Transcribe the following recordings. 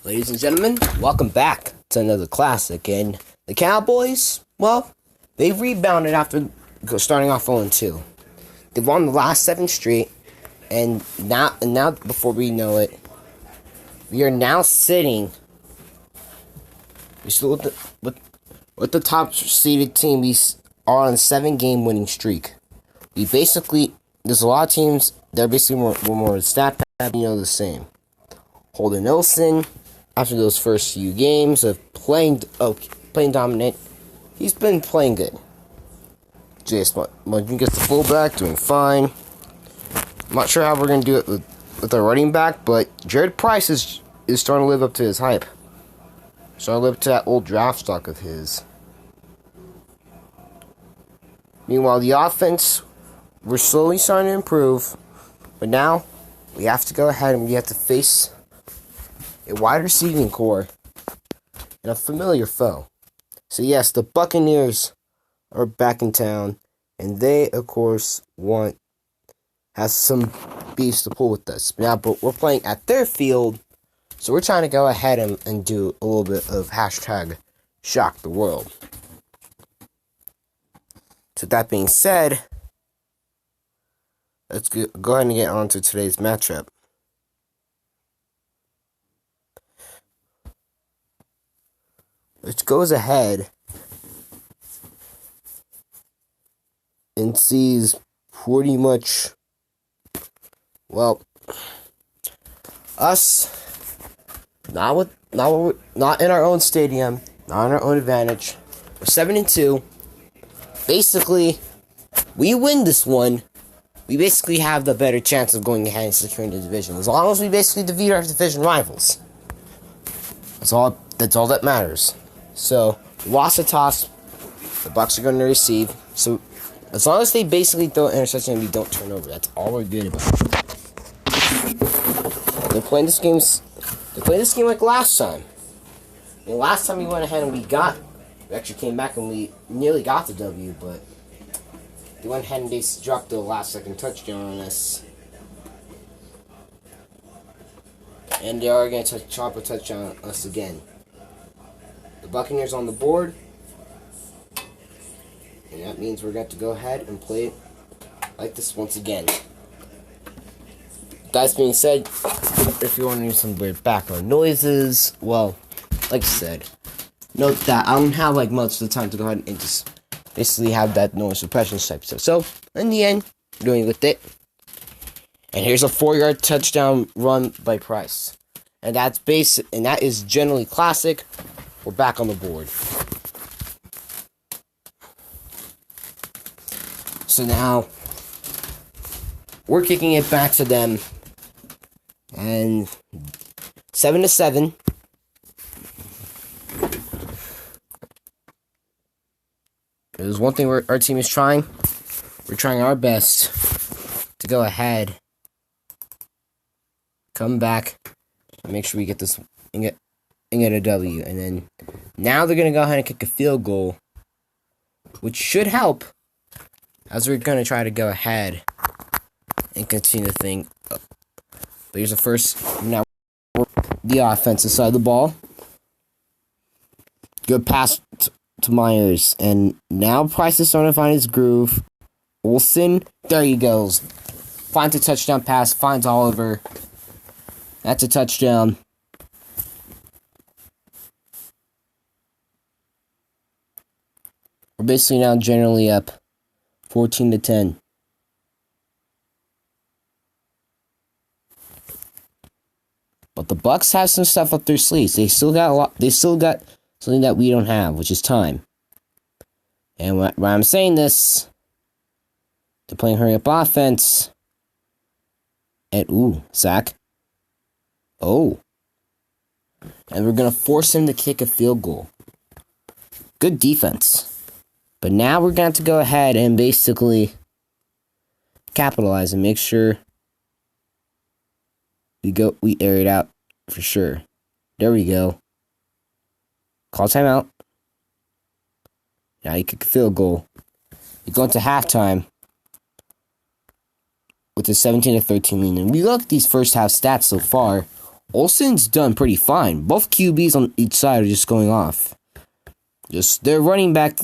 Ladies and gentlemen, welcome back to another classic. And the Cowboys, well, they've rebounded after starting off 0-2. They've won the last 7 straight, and now, before we know it, we are now sitting. We're still with the top seeded team. We are on a 7-game winning streak. There's a lot of teams that are basically more stat pad, the same. Holden Olsen, after those first few games of playing dominant, he's been playing good. J.S. Rodriguez, the fullback, doing fine. I'm not sure how we're going to do it with our running back, but Jared Price is starting to live up to his hype. Starting to live up to that old draft stock of his. Meanwhile, the offense, we're slowly starting to improve, but now we have to go ahead and we have to face a wide receiving core and a familiar foe. So yes, the Buccaneers are back in town, and they, of course, has some beefs to pull with us. Now, but we're playing at their field, so we're trying to go ahead and do a little bit of hashtag shock the world. So that being said, let's go ahead and get on to today's matchup. Which goes ahead and sees pretty much, well, us not in our own stadium, not on our own advantage. We're 7-2. Basically, we win this one. We basically have the better chance of going ahead and securing the division, as long as we basically defeat our division rivals. That's all that matters. So, we lost the toss. The Bucs are going to receive. So, as long as they basically throw an interception and we don't turn over, that's all we're good about. They're playing this game like last time. I mean, last time we went ahead and we actually came back and we nearly got the W, but they went ahead and they dropped the last second touchdown on us. And they are going to chop a touchdown on us again. The Buccaneers on the board. And that means we're going to go ahead and play it like this once again. That being said, if you want to use some weird background noises, well, like I said, note that I don't have much of the time to go ahead and just basically have that noise suppression type stuff. So, in the end, we're doing with it. And here's a 4-yard touchdown run by Price. And that is generally classic. We're back on the board. So now, we're kicking it back to them. And 7-7. There's one thing our team is trying. We're trying our best to go ahead, come back, and make sure we get this and get a W. And then now they're gonna go ahead and kick a field goal, which should help, as we're gonna try to go ahead and continue the thing. But here's the first. Now the offensive side of the ball. Good pass to Myers, and now Price is starting to find his groove. Olsen, there he goes. Finds a touchdown pass, finds Oliver. That's a touchdown. We're basically now generally up 14-10. But the Bucs have some stuff up their sleeves. They still got something that we don't have, which is time. And when I'm saying this, they're playing hurry-up offense. And, sack. Oh. And we're going to force him to kick a field goal. Good defense. But now we're going to go ahead and basically capitalize and make sure we air it out for sure. There we go. Call timeout. Now you kick a field goal. You go into halftime with a 17-13 lead. And we look at these first half stats so far. Olsen's done pretty fine. Both QBs on each side are just going off. They're running back,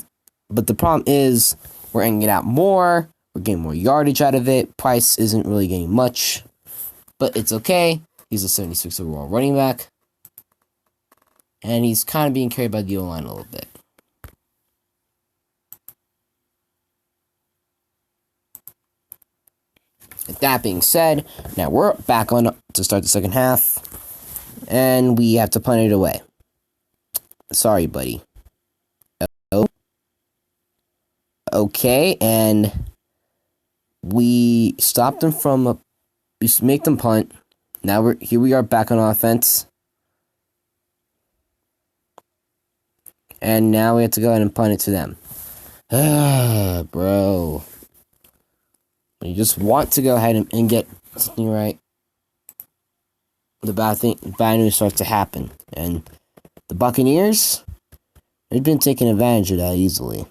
but the problem is we're ending it out more. We're getting more yardage out of it. Price isn't really getting much, but it's okay. He's a 76 overall running back, and he's kind of being carried by the O-line a little bit. With that being said, now we're back on to start the second half, and we have to punt it away. Sorry, buddy. Oh. Okay, and we stopped them from, we make them punt. Now here we are back on offense. And now we have to go ahead and punt it to them. Bro. You just want to go ahead and get something right. The bad news starts to happen. And the Buccaneers, they've been taking advantage of that easily.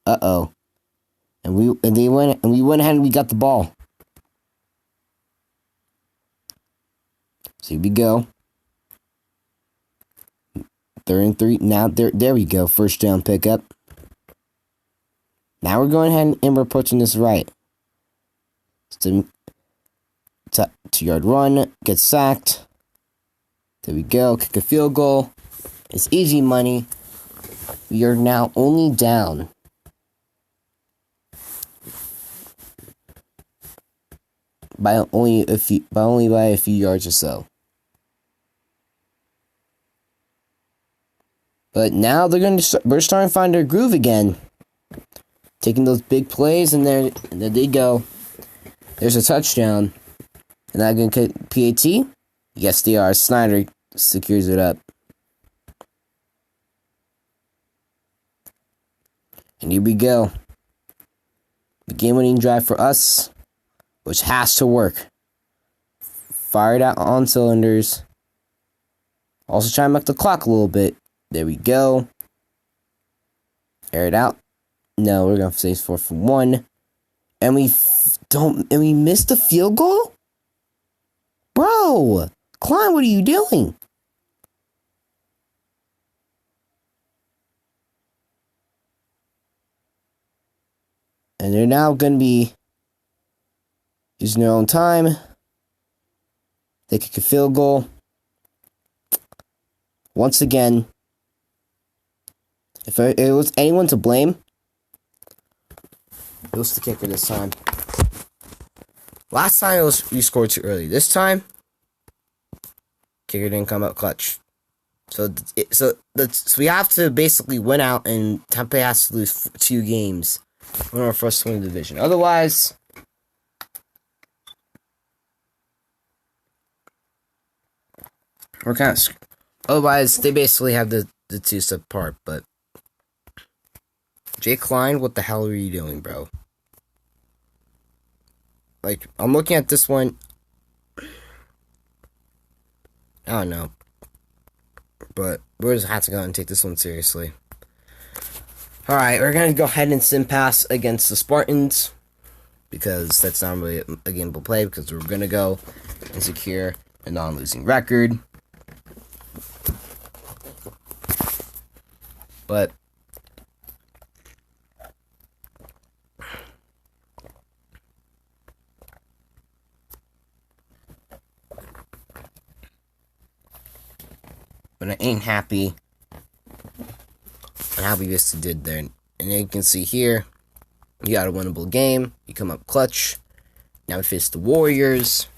Uh-oh. And we went ahead and we got the ball. So here we go. 3rd and 3. Now there we go. First down pickup. Now we're going ahead and we're approaching this right. 2-yard run. Get sacked. There we go. Kick a field goal. It's easy money. We are now only down by only a few yards or so. But now we're starting to find their groove again. Taking those big plays, and there they go. There's a touchdown. And that going to PAT? Yes, they are. Snyder secures it up. And here we go. The game-winning drive for us, which has to work. Fired out on cylinders. Also trying to make the clock a little bit. There we go. Air it out. No, we're gonna say 4 for 1, and we missed the field goal, bro. Klein, what are you doing? And they're now gonna be using their own time. They kick a field goal. Once again, if it was anyone to blame, it was the kicker this time. Last time we scored too early. This time, kicker didn't come out clutch. So we have to basically win out, and Tampa Bay has to lose 2 games in order for us to win the division. Otherwise, we're kind of. Otherwise, they basically have the 2-step part. But Jake Klein, what the hell are you doing, bro? Like, I'm looking at this one. I don't know. But we're just have to go and take this one seriously. Alright, we're going to go ahead and sim pass against the Spartans. Because that's not really a game to play. Because we're going to go and secure a non-losing record. But I ain't happy on how we just did there. And you can see here, you got a winnable game. You come up clutch. Now we face the Warriors.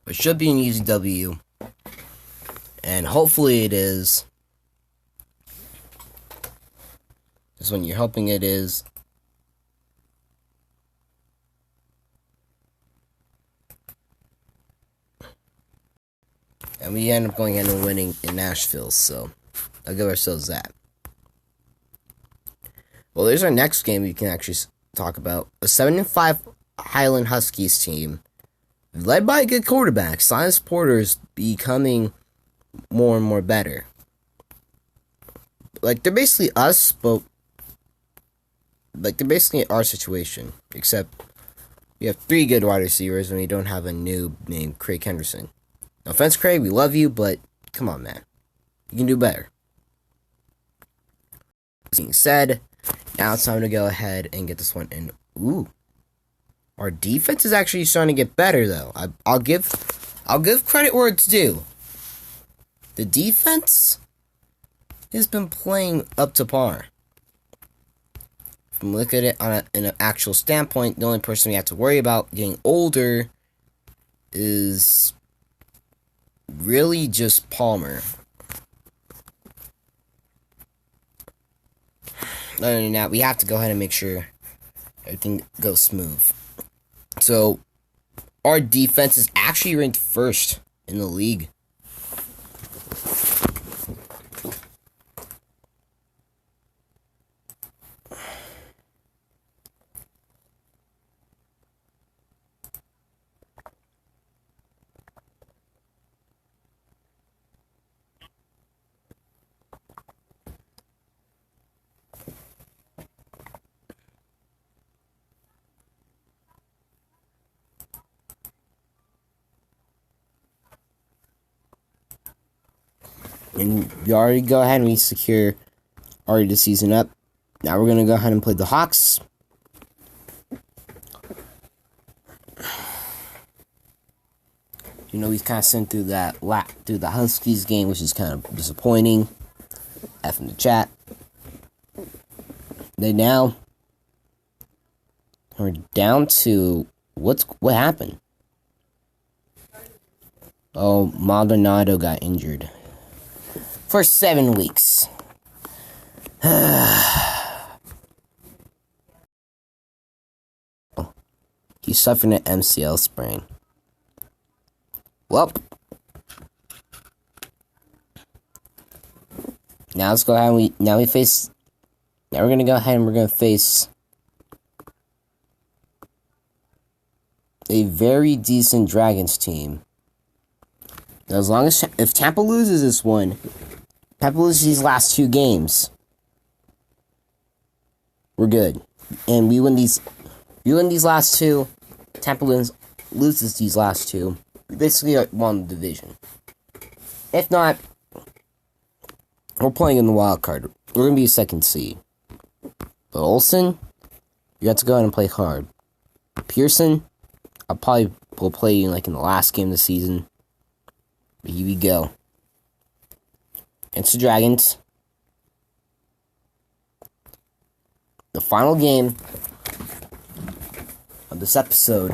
It should be an easy W. And hopefully it is. Because when you're helping it is. And we end up going in and winning in Nashville, so I'll give ourselves that. Well, there's our next game we can actually talk about. A 7-5 Highland Huskies team, led by a good quarterback. Silas Porter is becoming more and more better. like they're basically us, but like they're basically our situation, except we have three good wide receivers and we don't have a noob named Craig Henderson. No offense, Craig, we love you, but come on, man, you can do better. That being said, now it's time to go ahead and get this one in. Ooh, our defense is actually starting to get better, though. I'll give credit where it's due. The defense has been playing up to par. From looking at it on in an actual standpoint, the only person we have to worry about getting older is really just Palmer. Other than that, we have to go ahead and make sure everything goes smooth. So, our defense is actually ranked first in the league. And we already go ahead and we secure already the season up. Now we're going to go ahead and play the Hawks. You know, we kind of sent through through the Huskies game, which is kind of disappointing. F in the chat. They now are down to what happened? Oh, Maldonado got injured for 7 weeks. He suffered an MCL sprain. Well, now let's go ahead and now we're gonna go ahead and we're gonna face a very decent Dragons team. Now, as long as if Tampa loses this one, Tampa loses these last 2 games, we're good. And we win these last 2. Tampa loses these last 2. We basically won the division. If not, we're playing in the wild card. We're gonna be a 2nd seed. But Olsen, you have to go ahead and play hard. Pearson, I probably will play you like in the last game of the season. But here we go. Against the Dragons. The final game of this episode.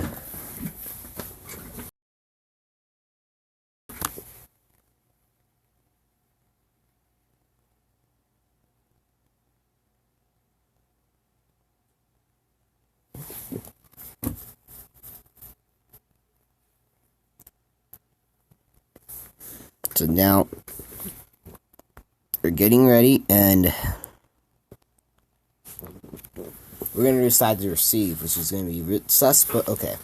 So now we're getting ready and we're going to decide to receive, which is going to be sus, but okay.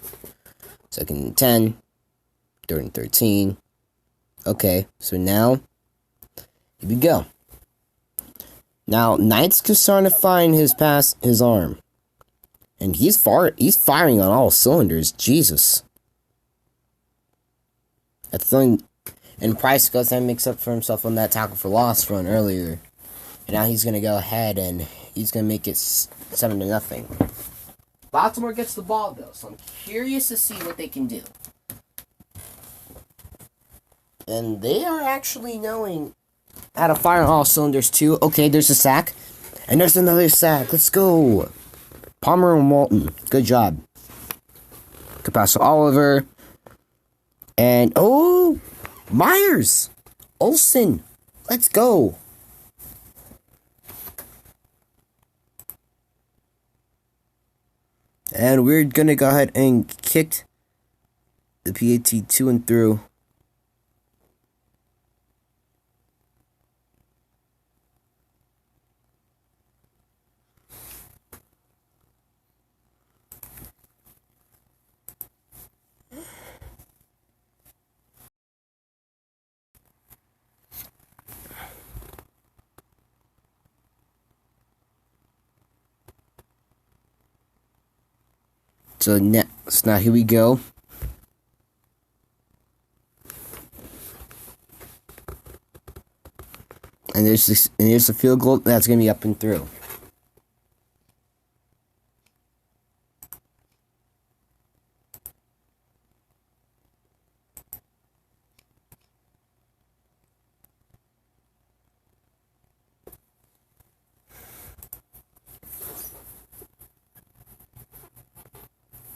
2nd and 10, 3rd and 13. Okay, so now here we go. Now Knight's just starting to find his arm. And he's firing on all cylinders. Jesus. That's the thing. And Price goes and makes up for himself on that tackle for loss run earlier. And now he's going to go ahead and he's going to make it 7-0. Baltimore gets the ball, though, so I'm curious to see what they can do. And they are actually knowing how to fire on all cylinders, too. Okay, there's a sack. And there's another sack. Let's go. Palmer and Walton. Good job. Good pass to Oliver. And, oh, Myers. Olsen. Let's go. And we're going to go ahead and kick the PAT to and through. So now here we go. And there's the field goal that's gonna be up and through.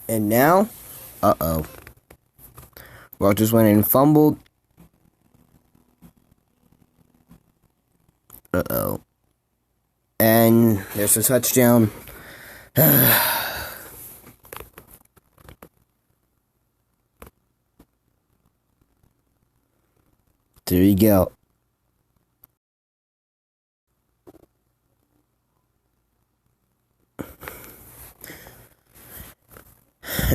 And now, Rogers went in and fumbled. And there's a touchdown. There you go.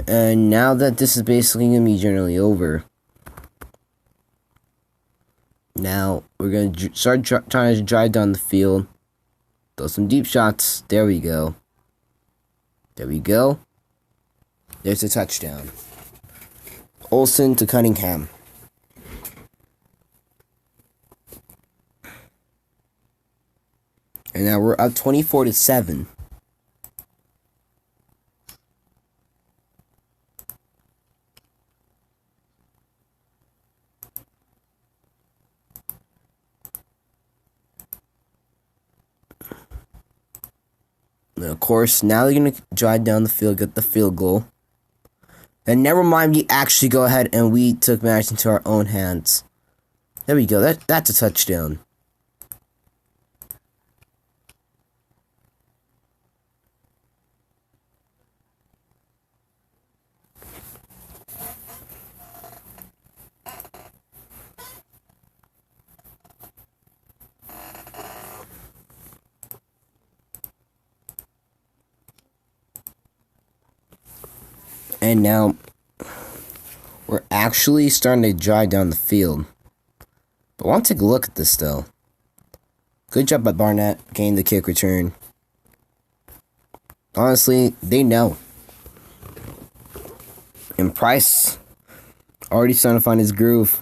And now that this is basically going to be generally over, now we're going to start trying to drive down the field. Throw some deep shots. There we go. There we go. There's a touchdown. Olsen to Cunningham. And now we're up 24-7. And of course, now they're going to drive down the field, get the field goal. And never mind, we actually go ahead and we took matters into our own hands. There we go. That's a touchdown. And now, we're actually starting to drive down the field. But I want to take a look at this, though. Good job by Barnett, getting the kick return. Honestly, they know. And Price, already starting to find his groove.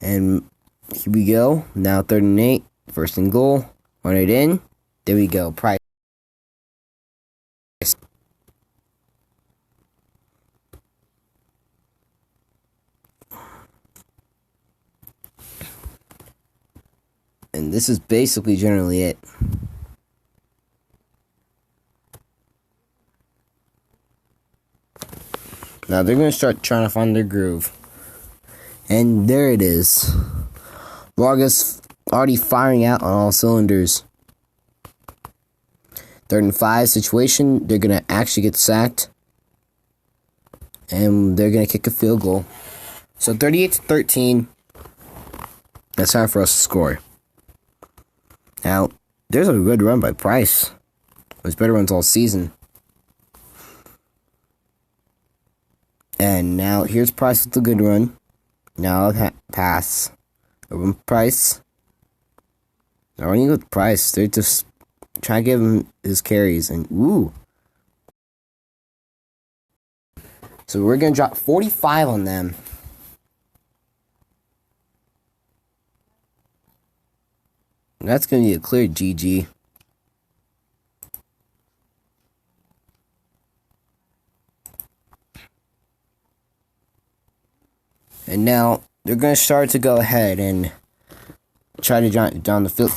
And here we go. Now 3rd and 8. First and goal. Run it in. There we go. Price. And this is basically generally it. Now they're going to start trying to find their groove. And there it is. Vargas already firing out on all cylinders. 3rd and 5 situation. They're going to actually get sacked. And they're going to kick a field goal. So 38-13. That's time for us to score. Now, there's a good run by Price. His better runs all season. And now here's Price with a good run. Now pass. Over Price. Not running with Price. They're just trying to give him his carries. And ooh. So we're going to drop 45 on them. And that's going to be a clear GG. And now they're going to start to go ahead and try to drive down the field.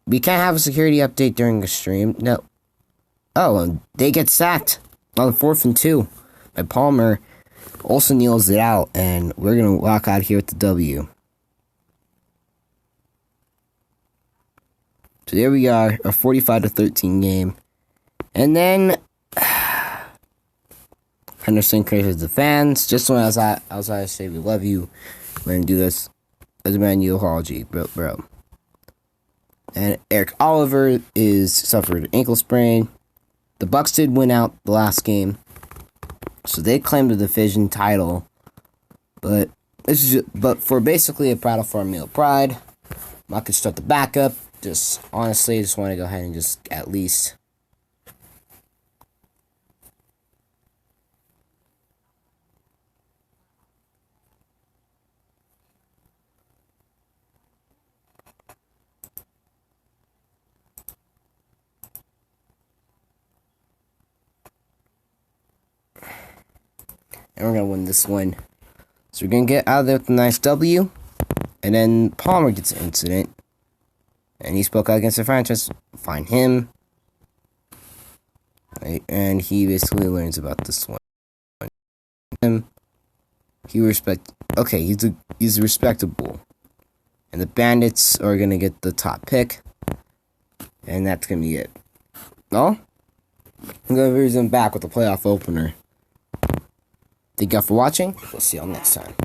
We can't have a security update during the stream. No. Oh, and they get sacked on 4th and 2 by Palmer. Olsen kneels it out, and we're going to walk out here with the W. So there we are, a 45-13 game. And then Henderson created the fans. Just when I was to say we love you, we're gonna do this as a manual apology, bro. And Eric Oliver suffered an ankle sprain. The Bucks did win out the last game. So they claim the division title, but but for basically a battle for Emil Pride, I could start the backup. Just honestly, I just want to go ahead and just at least. And we're gonna win this one. So we're gonna get out of there with a nice W. And then Palmer gets an incident. And he spoke out against the franchise. Find him. Right, and he basically learns about this one. Okay, he's respectable. And the Bandits are gonna get the top pick. And that's gonna be it. No? I'm gonna resume back with the playoff opener. Thank y'all for watching. We'll see y'all next time.